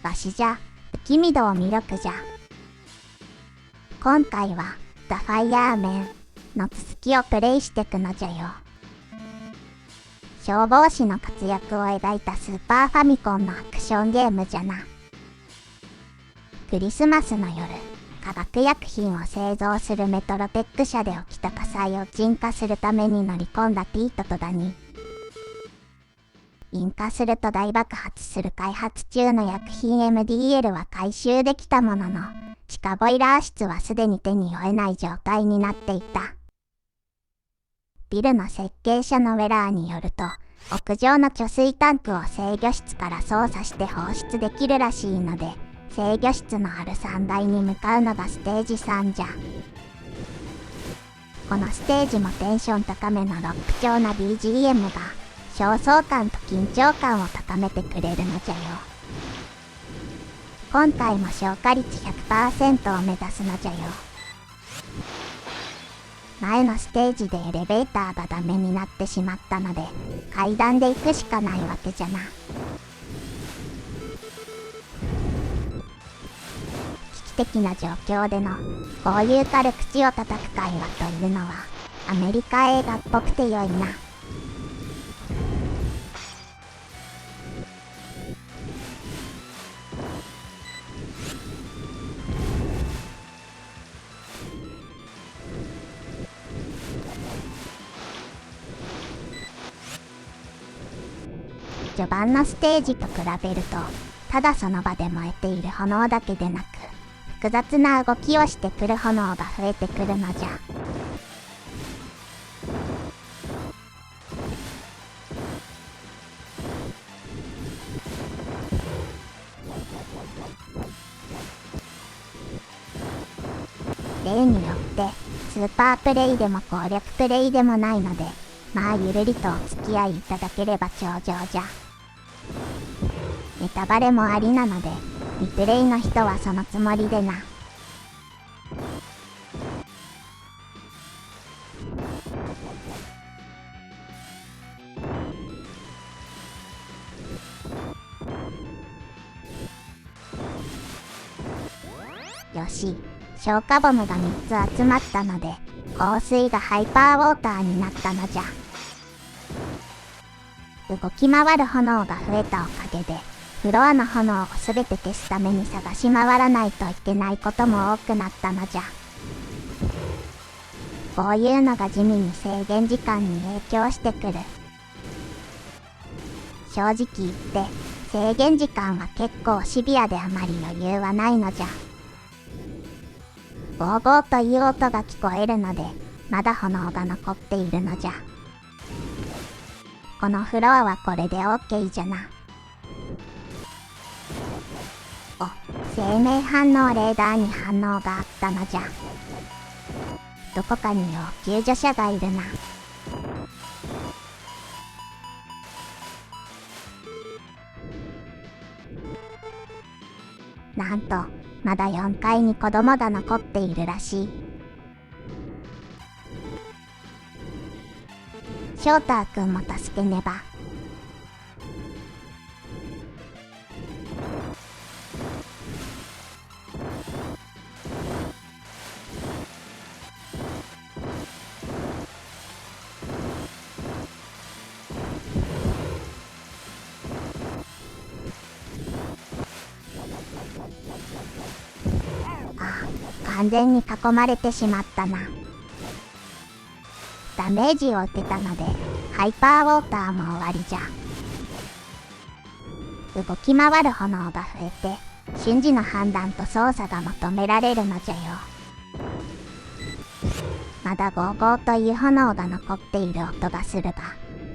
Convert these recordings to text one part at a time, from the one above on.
わしじゃ、不気味度を魅力じゃ。今回は、ザ・ファイヤーメンの続きをプレイしてくのじゃよ。消防士の活躍を描いたスーパーファミコンのアクションゲームじゃな。クリスマスの夜、化学薬品を製造するメトロテック社で起きた火災を鎮火するために乗り込んだピートとダニー。引火すると大爆発する開発中の薬品 MDL は回収できたものの、地下ボイラー室はすでに手に負えない状態になっていた。ビルの設計者のウェラーによると、屋上の貯水タンクを制御室から操作して放出できるらしいので、制御室のある3階に向かうのがステージ3じゃ。このステージもテンション高めのロック調な BGM が、焦燥感と緊張感を高めてくれるのじゃよ。今回も消化率 100% を目指すのじゃよ。前のステージでエレベーターがダメになってしまったので、階段で行くしかないわけじゃな。危機的な状況でのこういう軽口を叩く会話というのはアメリカ映画っぽくて良いな。序盤のステージと比べると、ただその場で燃えている炎だけでなく、複雑な動きをしてくる炎が増えてくるのじゃ。例によって、スーパープレイでも攻略プレイでもないので、まあゆるりとお付き合いいただければ重々じゃ。ネタバレもありなので、未プレイの人はそのつもりでな。よし、消火ボムが3つ集まったので、香水がハイパーウォーターになったのじゃ。動き回る炎が増えたおかげで、フロアの炎をすべて消すために探し回らないといけないことも多くなったのじゃ。こういうのが地味に制限時間に影響してくる。正直言って制限時間は結構シビアであまり余裕はないのじゃ。ゴーゴーという音が聞こえるので、まだ炎が残っているのじゃ。このフロアはこれで OK じゃな。お、生命反応レーダーに反応があったのじゃ。どこかに要救助者がいるな。なんと、まだ4階に子供が残っているらしい。翔太くんも助けねば。完全に囲まれてしまったな。ダメージを受けたので、ハイパーウォーターも終わりじゃ。動き回る炎が増えて、瞬時の判断と操作が求められるのじゃよ。まだゴーゴーという炎が残っている音がするが、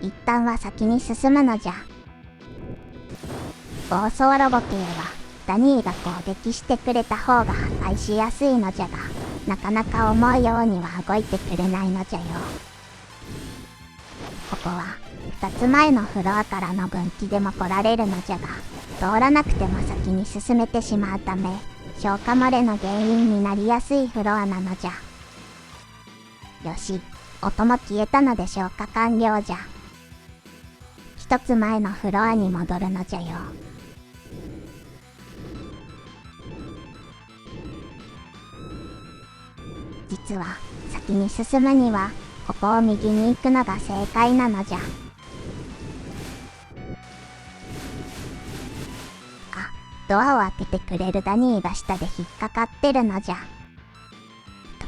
一旦は先に進むのじゃ。暴走ロボ系は、ダニーが攻撃してくれた方が破壊しやすいのじゃが、なかなか思うようには動いてくれないのじゃよ。ここは2つ前のフロアからの分岐でも来られるのじゃが、通らなくても先に進めてしまうため、消化漏れの原因になりやすいフロアなのじゃ。よし、音も消えたので消化完了じゃ。一つ前のフロアに戻るのじゃよ。実は先に進むにはここを右に行くのが正解なのじゃ。あ、ドアを開けてくれるダニーが下で引っかかってるのじゃ。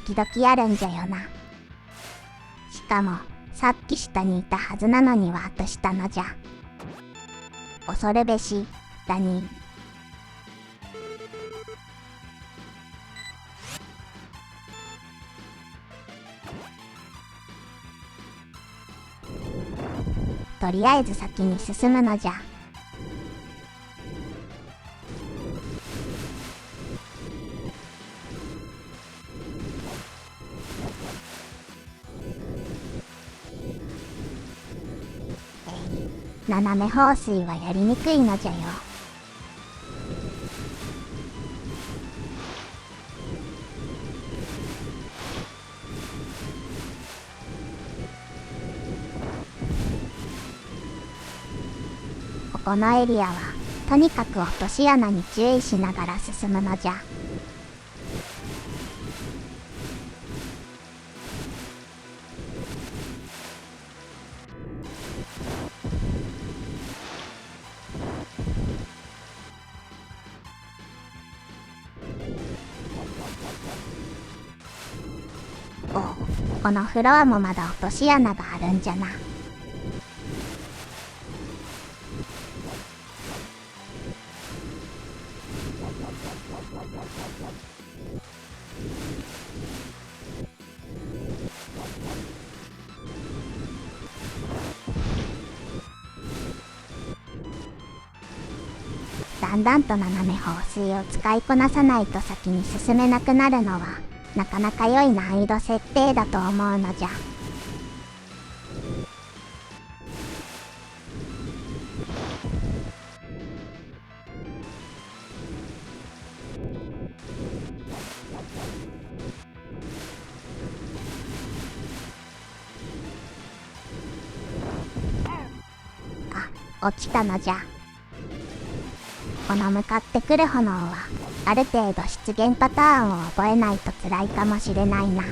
時々あるんじゃよな。しかもさっき下にいたはずなのにワープしたのじゃ。恐るべしダニー。とりあえず先に進むのじゃ。斜め放水はやりにくいのじゃよ。ここのエリアはとにかく落とし穴に注意しながら進むのじゃ。お、このフロアもまだ落とし穴があるんじゃな。だんだんと斜め放水を使いこなさないと先に進めなくなるのはなかなか良い難易度設定だと思うのじゃ。あ、落ちたのじゃ。この向かってくる炎はある程度出現パターンを覚えないと辛いかもしれないな。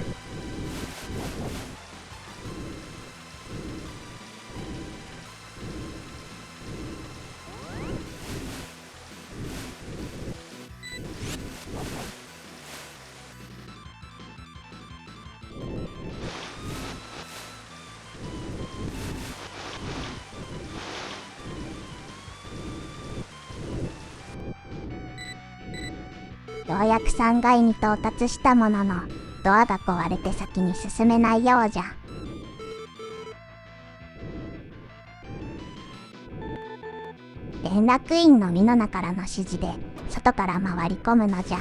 ようやく3階に到達したものの、ドアが壊れて先に進めないようじゃ。連絡員のミノナからの指示で外から回り込むのじゃ。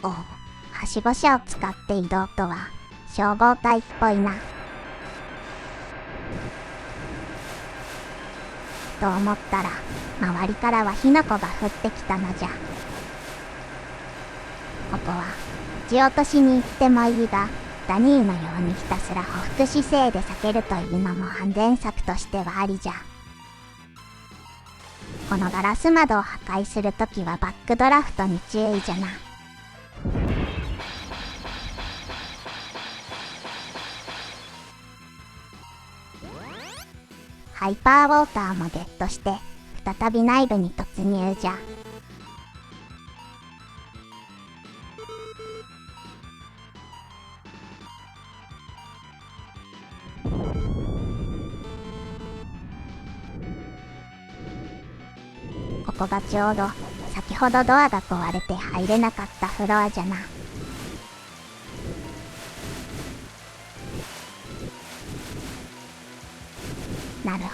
おう、はしご車を使って移動とは消防隊っぽいな。と思ったら周りからは火の粉が降ってきたのじゃ。ここは撃ち落としに行ってもいいが、ダニーのようにひたすら匍匐姿勢で避けるというのも安全策としてはありじゃ。このガラス窓を破壊するときはバックドラフトに注意じゃな。ハイパーウォーターもゲットして再び内部に突入じゃ。ここがちょうど先ほどドアが壊れて入れなかったフロアじゃな。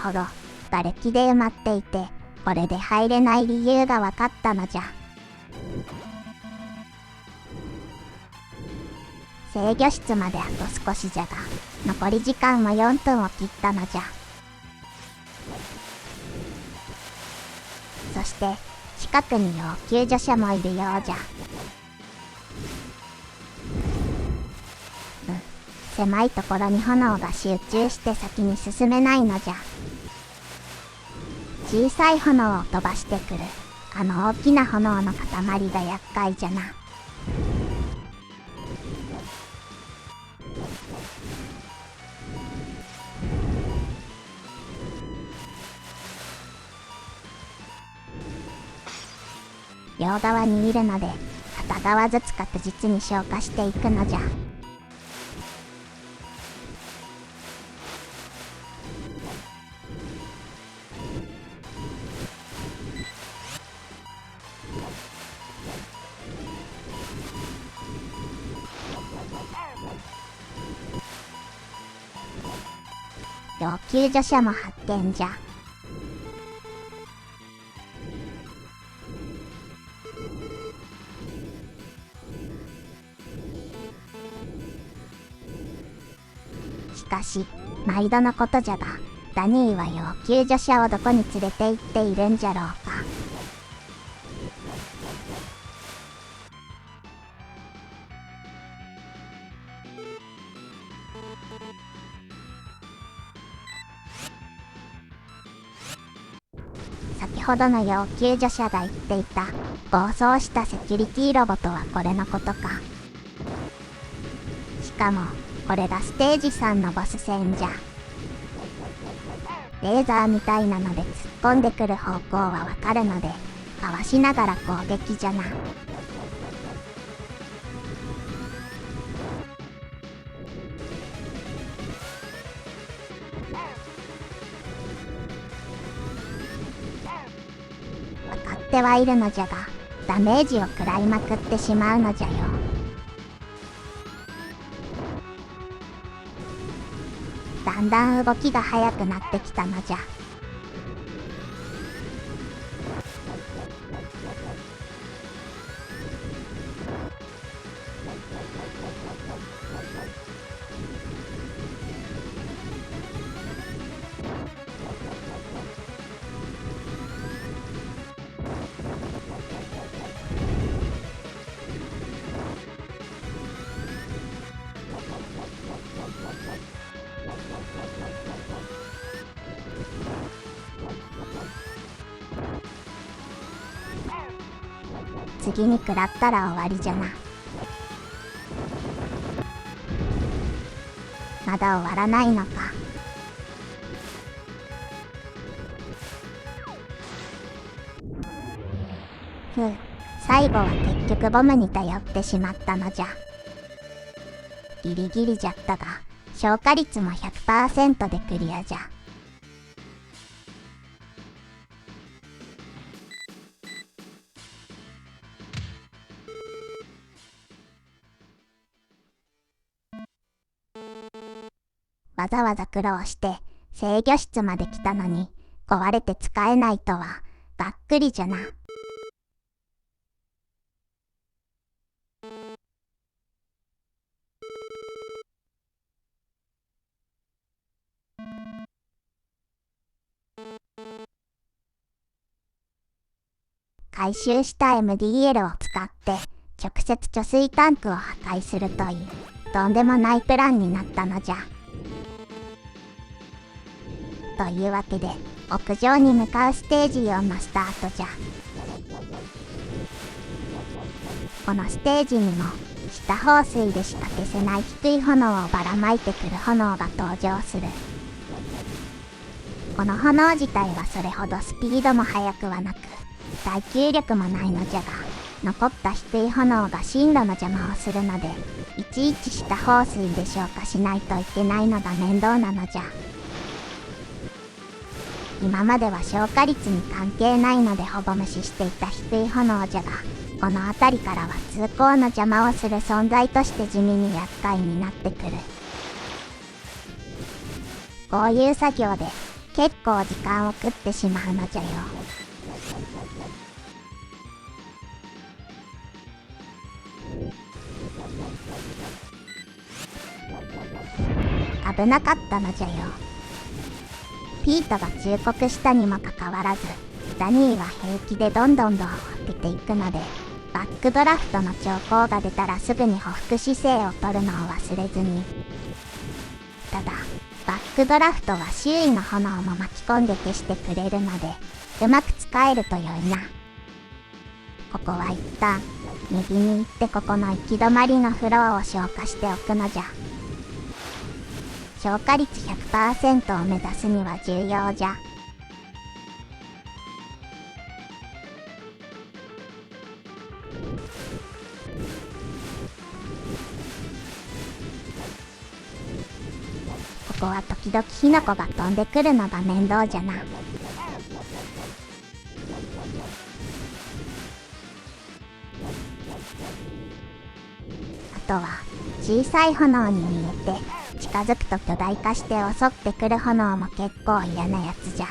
ほど瓦礫で埋まっていて、これで入れない理由が分かったのじゃ。制御室まであと少しじゃが、残り時間も4分を切ったのじゃ。そして近くに要救助者もいるようじゃ。狭いところに炎が集中して先に進めないのじゃ。小さい炎を飛ばしてくるあの大きな炎の塊が厄介じゃな。両側にいるので片側ずつ確実に消化していくのじゃ。要救助者も発見じゃ。しかし毎度のことじゃが、ダニーは要救助者をどこに連れて行っているんじゃろうか。先ほどの要救助者が言っていた暴走したセキュリティロボとはこれのことか。しかもこれがステージ3のボス戦じゃ。レーザーみたいなので突っ込んでくる方向はわかるので、かわしながら攻撃じゃな。わかってはいるのじゃが、ダメージを食らいまくってしまうのじゃよ。だんだん動きが速くなってきたのじゃ。次に食らったら終わりじゃな。まだ終わらないのか。最後は結局ボムに頼ってしまったのじゃ。ギリギリじゃったが、消化率も 100% でクリアじゃ。わざわざ苦労して制御室まで来たのに壊れて使えないとはがっくりじゃな。回収した MDL を使って直接貯水タンクを破壊するというとんでもないプランになったのじゃ。というわけで屋上に向かうステージ4のスタートじゃ。このステージにも下放水でしか消せない低い炎をばらまいてくる炎が登場する。この炎自体はそれほどスピードも速くはなく耐久力もないのじゃが、残った低い炎が進路の邪魔をするので、いちいち下放水で消火しないといけないのが面倒なのじゃ。今までは消火率に関係ないのでほぼ無視していた低い炎じゃが、この辺りからは通行の邪魔をする存在として地味に厄介になってくる。こういう作業で結構時間を食ってしまうのじゃよ。危なかったのじゃよ。ピートが忠告したにもかかわらず、ダニーは平気でどんどんドアを開けていくので、バックドラフトの兆候が出たらすぐに匍匐姿勢をとるのを忘れずに。ただ、バックドラフトは周囲の炎も巻き込んで消してくれるので、うまく使えると良いな。ここは一旦、右に行ってここの行き止まりのフロアを消化しておくのじゃ。消化率 100% を目指すには重要じゃ。ここは時々火の粉が飛んでくるのが面倒じゃな。あとは小さい炎に見えて近づくと巨大化して襲ってくる炎も結構嫌なやつじゃ。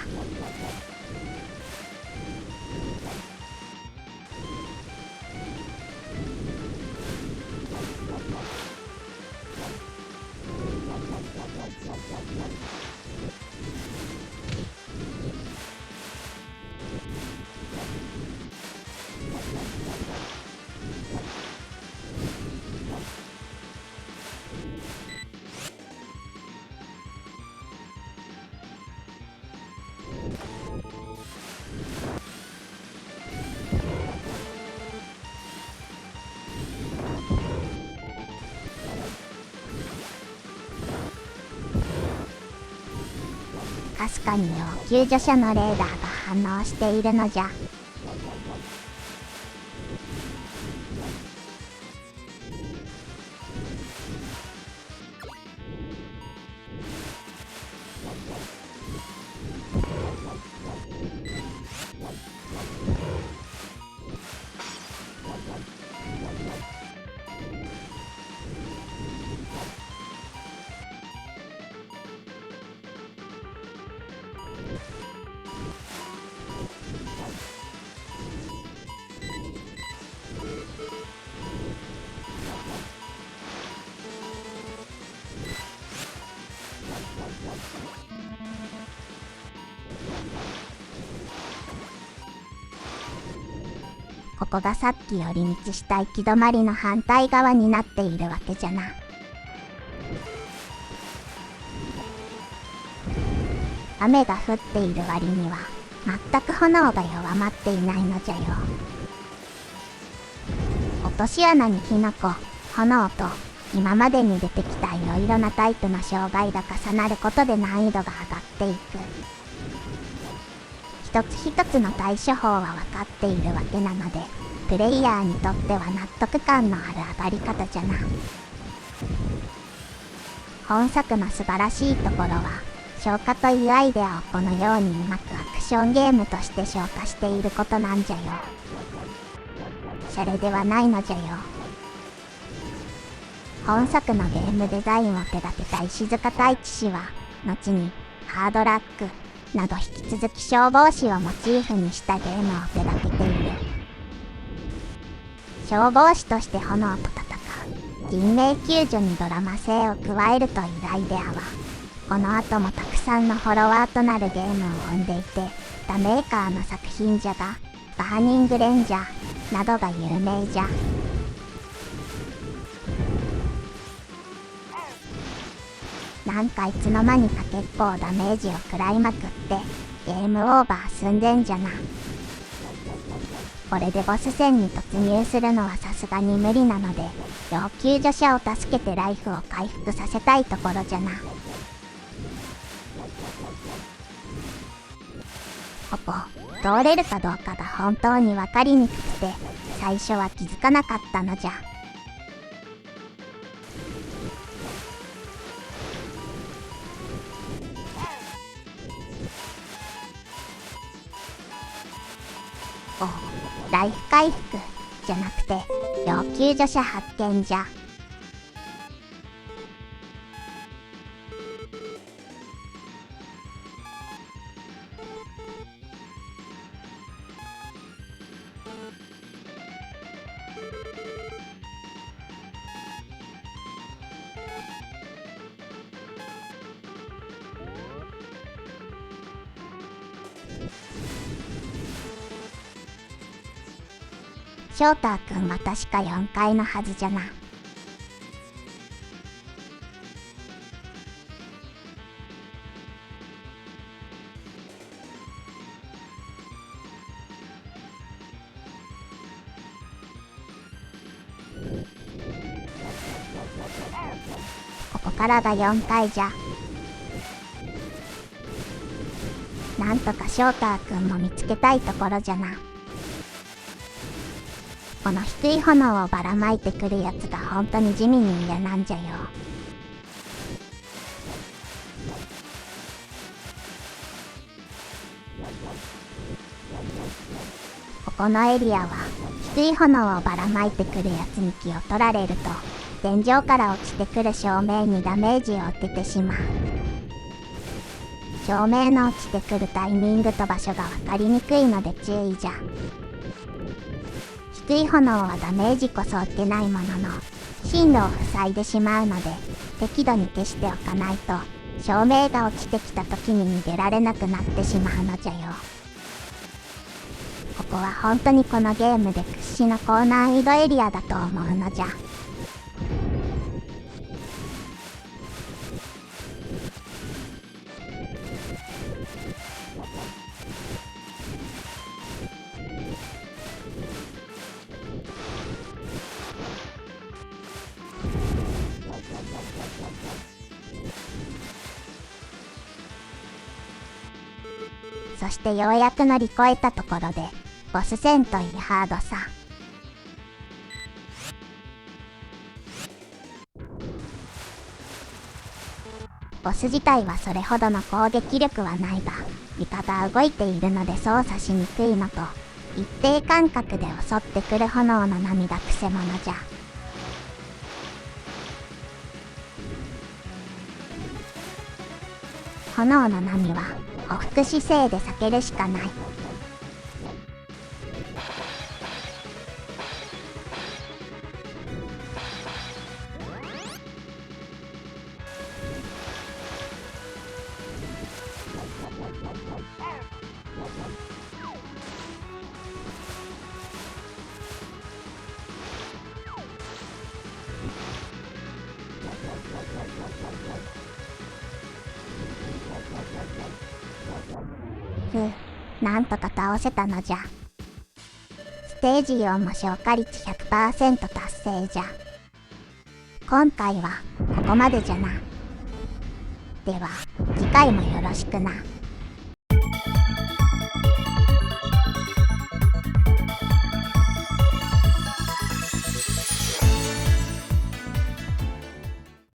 かすかに要救助者のレーダーが反応しているのじゃ。ここがさっき寄り道した行き止まりの反対側になっているわけじゃな。雨が降っている割には全く炎が弱まっていないのじゃよ。落とし穴に火の粉、炎と今までに出てきたいろいろなタイプの障害が重なることで難易度が上がっていく。一つ一つの対処法は分かっているわけなので、プレイヤーにとっては納得感のある上がり方じゃな。本作の素晴らしいところは、消化というアイデアをこのようにうまくアクションゲームとして消化していることなんじゃよ。シャレではないのじゃよ。本作のゲームデザインを手掛けた石塚太一氏は、後にハードラックなど引き続き消防士をモチーフにしたゲームを手掛けている。消防士として炎と戦う人命救助にドラマ性を加えるというアイデアは、この後もたくさんのフォロワーとなるゲームを生んでいて、他メーカーの作品じゃが、バーニングレンジャーなどが有名じゃ。なんかいつの間にか結構ダメージを食らいまくってゲームオーバー寸前じゃな。これでボス戦に突入するのはさすがに無理なので、要救助者を助けてライフを回復させたいところじゃな。ここ通れるかどうかが本当に分かりにくくて、最初は気づかなかったのじゃ。ライフ回復じゃなくて要救助者発見じゃ。翔太くんは確か4階のはずじゃな。ここからが4階じゃ。なんとか翔太くんも見つけたいところじゃな。この低い炎をばらまいてくるやつが本当に地味に嫌なんじゃよ。ここのエリアは低い炎をばらまいてくるやつに気を取られると天井から落ちてくる照明にダメージを受けてしまう。照明の落ちてくるタイミングと場所が分かりにくいので注意じゃ。低い炎はダメージこそ受けないものの進路を塞いでしまうので適度に消しておかないと照明が落ちてきた時に逃げられなくなってしまうのじゃよ。ここは本当にこのゲームで屈指の高難易度エリアだと思うのじゃ。そしてようやく乗り越えたところでボス戦といいハードさ。ボス自体はそれほどの攻撃力はないが床が動いているので操作しにくいのと一定間隔で襲ってくる炎の波がくせ者じゃ。炎の波は匍匐姿勢で避けるしかない。なんとか倒せたのじゃ。ステージ4も消化率 100% 達成じゃ。今回はここまでじゃな。では次回もよろしくな。